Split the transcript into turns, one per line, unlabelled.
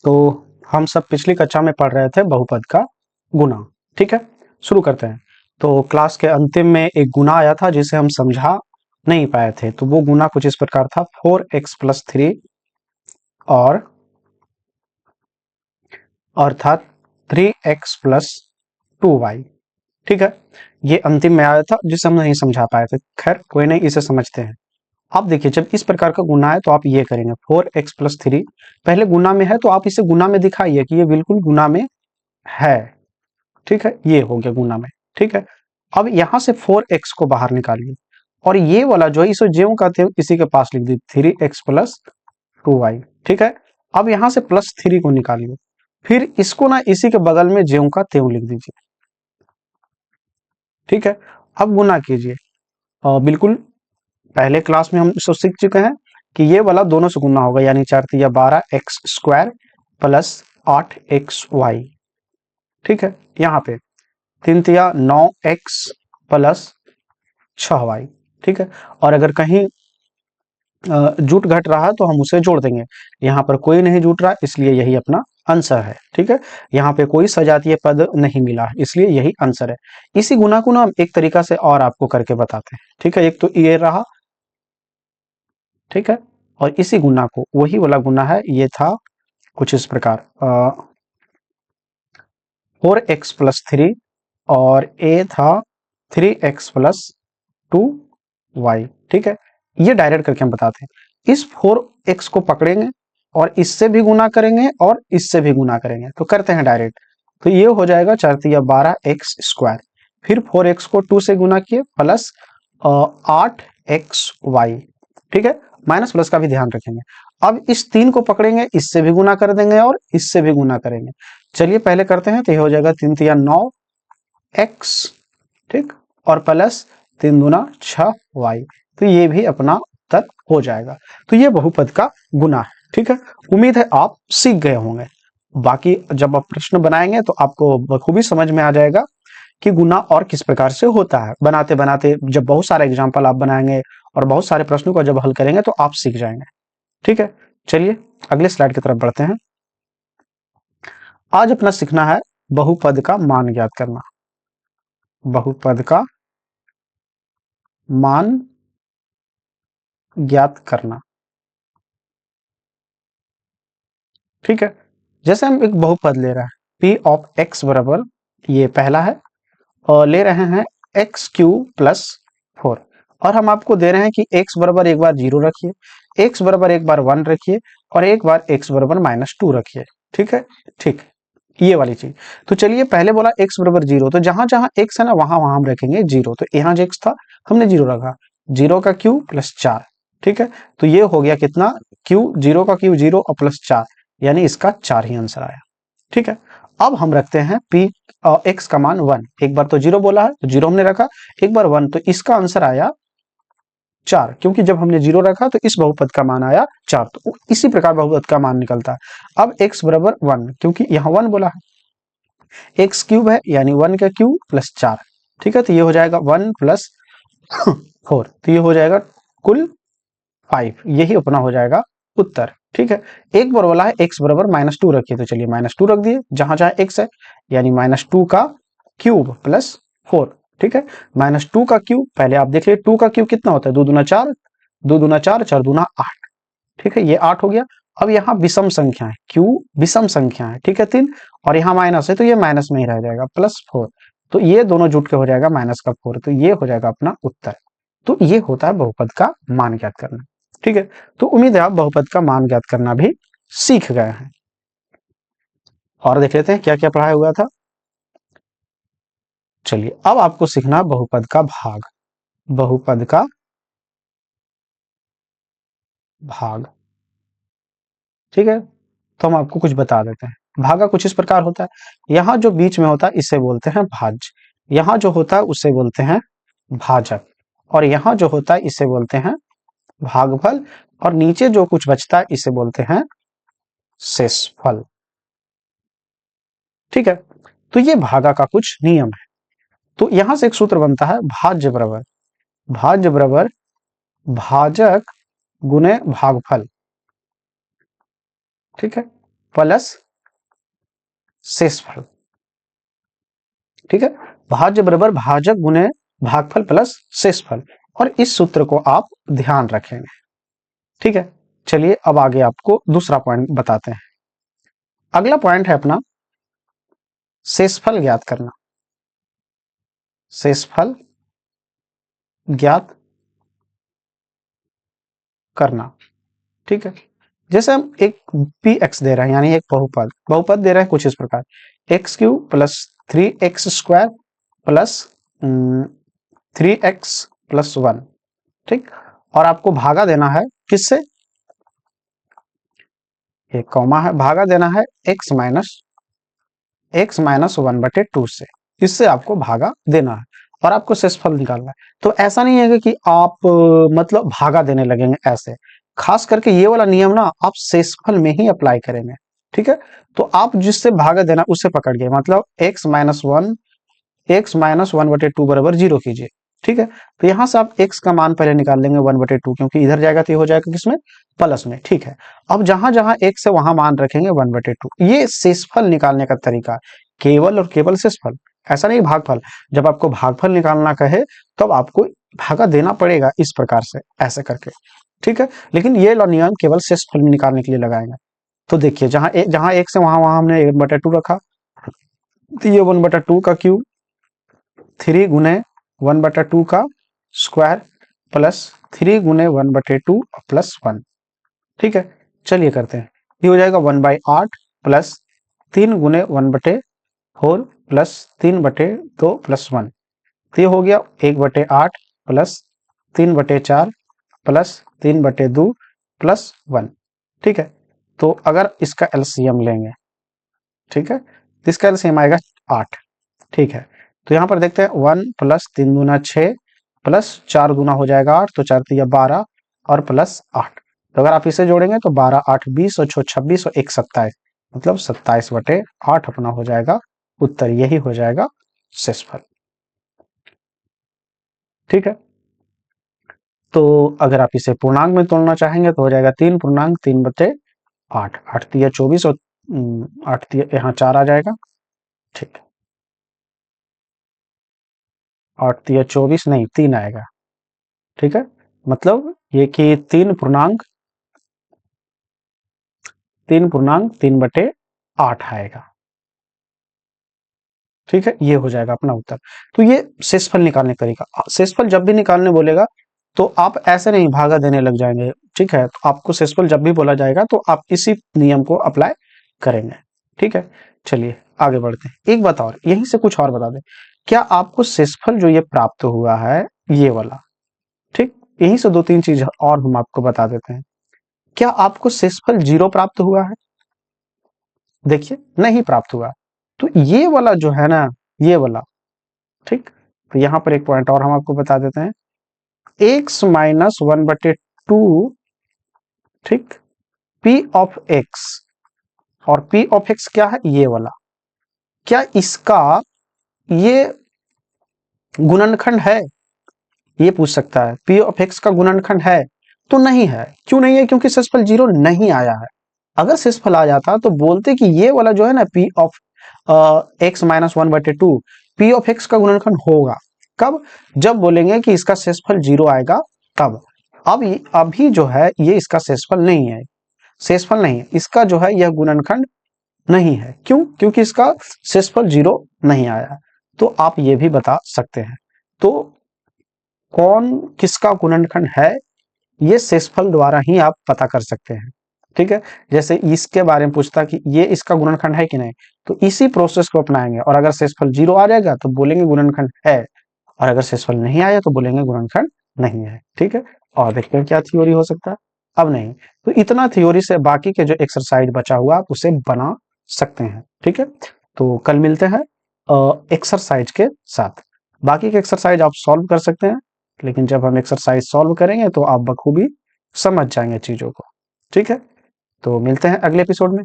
तो हम सब पिछली कक्षा में पढ़ रहे थे बहुपद का गुना। ठीक है, शुरू करते हैं। तो क्लास के अंतिम में एक गुना आया था जिसे हम समझा नहीं पाए थे। तो वो गुना कुछ इस प्रकार था, 4x+3 और था 3x+2y। ठीक है, ये अंतिम में आया था जिसे हम नहीं समझा पाए थे। खैर कोई नहीं, इसे समझते हैं। अब देखिए, जब इस प्रकार का गुना है तो आप ये करेंगे, 4x+3 पहले गुना में है तो आप इसे गुना में दिखाइए कि ये बिल्कुल गुना में है। ठीक है, ये हो गया गुना में। ठीक है, अब यहां से 4x को बाहर निकालिए और ये वाला जो है इसे ज्यों का त्यों इसी के पास लिख दी, 3x+2y। ठीक है, अब यहां से +3 को निकालिए, फिर इसको ना इसी के बगल में ज्यों का त्यों लिख दीजिए। ठीक है, अब गुना कीजिए। बिल्कुल पहले क्लास में हम इसको सीख चुके हैं कि ये वाला दोनों से गुना होगा, यानी 4 तिया 12x² प्लस 8xy। ठीक है, यहाँ पे 3 तिया 9x प्लस 6y। ठीक है, और अगर कहीं जुट घट रहा है तो हम उसे जोड़ देंगे। यहाँ पर कोई नहीं जुट रहा, इसलिए यही अपना आंसर है। ठीक है, यहाँ पे कोई सजातीय पद नहीं मिला है, इसलिए यही आंसर है। इसी गुना को ना हम एक तरीका से और आपको करके बताते हैं। ठीक है, एक तो ये रहा। ठीक है, और इसी गुना को, वही वाला गुना है, ये था कुछ इस प्रकार, 4x+3 और a था 3x+2y। ठीक है, ये डायरेक्ट करके हम बताते हैं। इस 4x को पकड़ेंगे और इससे भी गुना करेंगे और इससे भी गुना करेंगे, तो करते हैं डायरेक्ट। तो ये हो जाएगा 4 तिया 12x², फिर 4x को 2 से गुना किए प्लस 8xy। ठीक है, माइनस प्लस का भी ध्यान रखेंगे। अब इस 3 को पकड़ेंगे, इससे भी गुना कर देंगे और इससे भी गुना करेंगे। चलिए पहले करते हैं, तो ये हो जाएगा 3 तिया 9x, ठीक, और प्लस 3 दूना 6y। तो ये भी अपना उत्तर हो जाएगा। तो ये बहुपद का गुना है। ठीक है, उम्मीद है आप सीख गए होंगे। बाकी जब आप प्रश्न बनाएंगे तो आपको बखूबी समझ में आ जाएगा कि गुना और किस प्रकार से होता है। बनाते बनाते जब बहुत सारे एग्जाम्पल आप बनाएंगे और बहुत सारे प्रश्नों को जब हल करेंगे तो आप सीख जाएंगे। ठीक है, चलिए अगले स्लाइड की तरफ बढ़ते हैं। आज अपना सीखना है बहुपद का मान ज्ञात करना। बहुपद का मान ज्ञात करना। ठीक है, जैसे हम एक बहुपद ले रहे हैं, p ऑफ x बराबर, ये पहला है, और ले रहे हैं x³ + 4, और हम आपको दे रहे हैं कि x बराबर एक बार 0 रखिए, x बराबर एक बार 1 रखिए और एक बार x बराबर -2 रखिए। ठीक है, ठीक, ये वाली चीज। तो चलिए पहले बोला x बराबर 0, तो जहां जहां x है ना वहां वहां हम रखेंगे 0। तो यहाँ जो x था हमने 0 रखा, 0 का क्यू +4। ठीक है, तो ये हो गया कितना, क्यू, 0 का क्यू 0 और +4, यानी इसका 4 ही आंसर आया। ठीक है, अब हम रखते हैं p x का मान 1। एक बार तो 0 बोला है तो 0 हमने रखा, एक बार 1, तो इसका आंसर आया 4, क्योंकि जब हमने 0 रखा तो इस बहुपद का मान आया 4। तो इसी प्रकार बहुपद का मान निकलता है। अब x बराबर 1, क्योंकि यहाँ 1 बोला है, x³ है यानी 1 का क्यू +4। ठीक है, तो ये हो जाएगा 1 + 4, तो ये हो जाएगा कुल 5। यही अपना हो जाएगा उत्तर। ठीक है, एक बार बोला है x बराबर -2 रखिए, तो चलिए -2 रख दिए जहां जहां x है, यानी -2 का क्यूब +4। ठीक है, -2 का क्यूब, पहले आप देख लीजिए 2 का क्यूब कितना होता है, 2 दूना 4, 2 दूना 4, 4 दूना 8। ठीक है, ये 8 हो गया। अब यहाँ विषम संख्या है, क्यू विषम संख्या है। ठीक है, 3, और यहाँ माइनस है तो ये माइनस में ही रह जाएगा, +4। तो ये दोनों जुट के हो जाएगा -4, तो ये हो जाएगा अपना उत्तर। तो ये होता है बहुपद का मान ज्ञात करना। ठीक है, तो उम्मीद है आप बहुपद का मान ज्ञात करना भी सीख गए हैं। और देख लेते हैं क्या क्या पढ़ाया हुआ था। चलिए अब आपको सीखना बहुपद का भाग। बहुपद का भाग। ठीक है, तो हम आपको कुछ बता देते हैं। भागा कुछ इस प्रकार होता है, यहाँ जो बीच में होता है इसे बोलते हैं भाज्य, यहाँ जो होता है उसे बोलते हैं भाजक, और यहाँ जो होता है इसे बोलते हैं भागफल, और नीचे जो कुछ बचता है इसे बोलते हैं शेषफल। ठीक है, तो ये भागा का कुछ नियम है। तो यहां से एक सूत्र बनता है, भाज्य बराबर, भाज्य बराबर भाजक गुने भागफल। ठीक है, प्लस शेषफल। ठीक है, भाज्य बराबर भाजक गुने भागफल प्लस शेषफल, और इस सूत्र को आप ध्यान रखेंगे। ठीक है, चलिए अब आगे आपको दूसरा पॉइंट बताते हैं। अगला पॉइंट है अपना शेषफल ज्ञात करना। शेषफल ज्ञात करना। ठीक है, जैसे हम एक पी एक्स दे रहे हैं, यानी एक बहुपद बहुपद दे रहे हैं कुछ इस प्रकार x cube plus 3x square plus 3x plus 1। ठीक, और आपको भागा देना है किससे, एक कॉमा है, भागा देना है x माइनस 1/2 से। इससे आपको भागा देना है और आपको शेषफल निकालना है। तो ऐसा नहीं है कि आप मतलब भागा देने लगेंगे ऐसे, खास करके ये वाला नियम ना आप शेषफल में ही अप्लाई करेंगे। ठीक है, तो आप जिससे भागा देना उससे पकड़ गए, मतलब x-1/2 बराबर 0 कीजिए। ठीक है, तो यहां से आप x का मान पहले निकाल लेंगे 1/2, क्योंकि इधर जाएगा तो ये हो जाएगा किसमें, प्लस में। ठीक है, अब जहां जहां x है वहां मान रखेंगे 1/2। ये शेषफल निकालने का तरीका, केवल और केवल शेषफल, ऐसा नहीं भागफल। जब आपको भागफल निकालना कहे तब आपको भागा देना पड़ेगा इस प्रकार से, ऐसे करके। ठीक है, लेकिन ये नियम केवल शेषफल में निकालने के लिए लगाएंगे। तो देखिए जहां x है वहां हमने 1/2 रखा, तो ये 1/2 का क्यूब 3 गुने 1/2 का स्क्वायर प्लस 3 गुने 1/2 प्लस 1। ठीक है, चलिए करते हैं। ये हो जाएगा 1/8 प्लस 3 गुने 1/4 प्लस 3/2 प्लस 1। तो ये हो गया 1/8 प्लस 3/4 प्लस 3/2 प्लस 1। ठीक है, तो अगर इसका एलसीएम लेंगे, ठीक है, तो इसका एलसीएम आएगा 8। ठीक है, तो यहां पर देखते हैं 1 प्लस 3 दूना 6 प्लस 4 दूना हो जाएगा 8, तो 4 तिया 12 और प्लस 8। तो अगर आप इसे जोड़ेंगे तो 12 8 20 और 6 26 और 1 27, मतलब 27/8 अपना हो जाएगा उत्तर। यही हो जाएगा शेषफल। ठीक है, तो अगर आप इसे पूर्णांक में तोड़ना चाहेंगे तो हो जाएगा 3 पूर्णांक 3/8, 8 तिया 24 और 8 तिया यहाँ 4 आ जाएगा। ठीक है, 8 तिया 24 नहीं 3 आएगा। ठीक है, मतलब ये कि 3 पूर्णांक 3/8 आएगा। ठीक है, ये हो जाएगा अपना उत्तर। तो ये शेषफल निकालने का तरीका। शेषफल जब भी निकालने बोलेगा तो आप ऐसे नहीं भागा देने लग जाएंगे। ठीक है, तो आपको शेषफल जब भी बोला जाएगा तो आप इसी नियम को अप्लाई करेंगे। ठीक है, चलिए आगे बढ़ते हैं। एक बात और, यहीं से कुछ और बता दें, क्या आपको शेषफल जो ये प्राप्त हुआ है ये वाला, ठीक, यहीं से 2-3 चीज और हम आपको बता देते हैं। क्या आपको शेषफल 0 प्राप्त हुआ है? देखिए नहीं प्राप्त हुआ। तो ये वाला जो है ना, ये वाला, ठीक, तो यहां पर एक पॉइंट और हम आपको बता देते हैं, x-1/2, ठीक, p ऑफ x, और p ऑफ x क्या है, ये वाला, क्या इसका ये गुणनखंड है? ये पूछ सकता है, p ऑफ x का गुणनखंड है? तो नहीं है। क्यों नहीं है? क्योंकि शेषफल 0 नहीं आया है। अगर शेषफल आ जाता तो बोलते कि ये वाला जो है ना p of x-1/2, p of x का गुणनखंड होगा। कब? जब बोलेंगे कि इसका शेषफल 0 आएगा तब। अब अभी जो है ये इसका शेषफल नहीं है, शेषफल नहीं है इसका, जो है यह गुणनखंड नहीं है। क्यों? क्योंकि इसका शेषफल 0 नहीं आया। तो आप ये भी बता सकते हैं। तो कौन किसका गुणनखंड है, ये शेषफल द्वारा ही आप पता कर सकते हैं। ठीक है, जैसे इसके बारे में पूछता कि ये इसका गुणनखंड है कि नहीं, तो इसी प्रोसेस को अपनाएंगे, और अगर शेषफल 0 आ जाएगा तो बोलेंगे गुणनखंड है, और अगर शेषफल नहीं आया तो बोलेंगे गुणनखंड नहीं है। ठीक है, और देखते हैं क्या थ्योरी हो सकता है। अब नहीं, तो इतना थ्योरी से बाकी के जो एक्सरसाइज बचा हुआ आप उसे बना सकते हैं। ठीक है, तो कल मिलते हैं एक्सरसाइज के साथ। बाकी के एक्सरसाइज आप सॉल्व कर सकते हैं, लेकिन जब हम एक्सरसाइज सॉल्व करेंगे तो आप बखूबी समझ जाएंगे चीजों को। ठीक है, तो मिलते हैं अगले एपिसोड में।